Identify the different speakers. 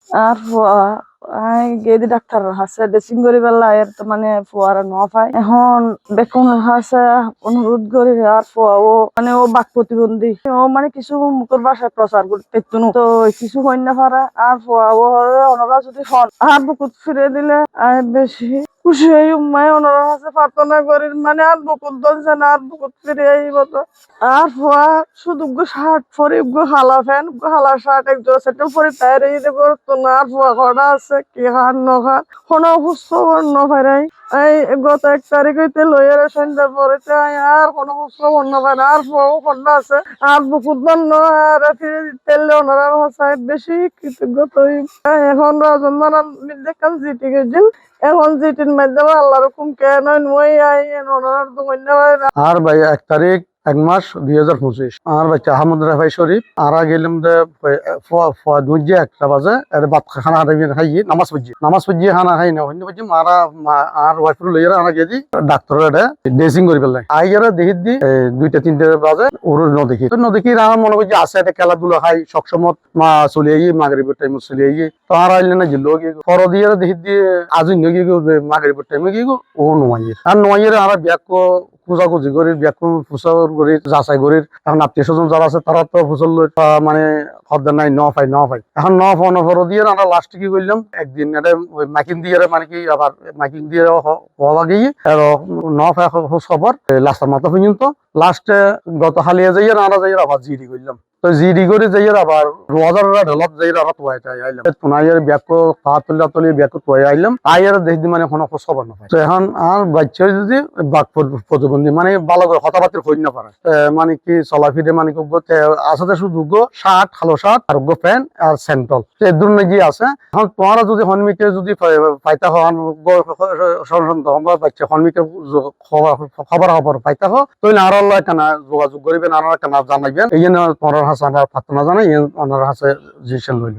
Speaker 1: আর Gede doctor হাসে dressing করি বেলা এর তো মানে ফুয়ারা ন পায় এখন বেকুন হাসে অনুরোধ করি আর ফুয়া ও মানে ও বাক প্রতিবন্ধী ও মানে কিছু মুখের ভাষায় প্রচার করতে তো কিছু হইন না পারে আর ফুয়া ও ওনারা যদি হন আর বুকুত ফিরে দিলে বেশি খুশি হই উম্মায় ওনারা হাসে প্রার্থনা করি মানে আর বুকুত দলছে না আর বুকুত ফিরে আইব তো আর ফুয়া শুধু শার্ট পরে হালা ফ্যান হালা শার্ট একজোড়া সেটা পরে তাইরে দিতে করতো না আর ফুয়া কটা আছে কি হার নখার কোনো সুস্থ নফারাই এই গত 1 তারিখ হইতে লইয়ারে সন্ধ্যা পরেতে আর কোনো সুস্থ নফার আর ফুয়াও কটা আছে আর বুকুত বন্ধ আর ফিরে দিতে ওনারা ভাষায় বেশি কৃতজ্ঞত এখন রাজন্দার দেখান জিটি গেছেন এখন জিটির মাধ্যমে আল্লাহ রকম কেন নই আই ওনার ধন্যবাদ
Speaker 2: আর ভাই 1 তারিখ 1 মাস 2025 আর বাচ্চা আহমদ রাফাই শরীফ আরা গেলাম যে দুজে 1টা বাজে এর বাদ খানা খাই নামাজ পড়ি খানা খাই না হইনি বুঝি মারা আর ওয়াইফ লইরা আনা গেদি ডাক্তার এটা ড্রেসিং করে ফেললাই আইয়ারা দেখি দি 2টা 3টে বাজে ওর নদী আমার মনে করছি আছে এটা খেলাধুলা খাই সবসময় মা চলে আই মাগরিবের টাইম চলে আই তো আর আইলে না জিলো ফর দিয়ে দেখি দি আজই নগি মাগরিবের টাইমে গিয়ে ও নোয়াইয়ের আর নোয়াইয়ের আর ব্যাক খোঁজাখুঁজি করি ব্যাকুম ফুসল করি যাচাই করি এখন আত্মীয় স্বজন যারা আছে তারা তো ফুসল মানে খদ্দের নাই ন পাই এখন ন দিয়ে আমরা লাস্টে কি করলাম একদিন এটা মাইকিং দিয়ে মানে কি আবার মাইকিং দিয়ে হওয়া গিয়ে ন পাই খোঁজ খবর লাস্টের মাথা পর্যন্ত লাস্টে গত হালিয়া যাইয়ে আমরা যাই আবার জিডি করলাম তো জিডি করে যাই আবার রোজার ঢেলত যাই আবার তোয়াইতে আইলাম তোনাইয়ের ব্যাগ তলি ব্যাগ তোয়াই আইলাম আইয়ার দেখি মানে কোনো খোঁজ খবর না পাই তো এখন আর বাচ্চা যদি বাক প্রতিবন্ধী মানে ভালো করে হতাবাতির হই না পারে মানে কি চলাফিরে মানে আসলে শুধু শার্ট কালো শার্ট আর প্যান্ট আর স্যান্ডল এই দুটো যে আছে এখন তোমারা যদি হনমিকে যদি পাইতা হন বাচ্চা হনমিকে খবর পাইতা হো তাহলে আর কেনা যোগাযোগ করবেন আর কেনা জানাইবেন এই জন্য তোমার হাসে আমরা প্রার্থনা জানাই ওনার হাসে জিনিস লইল।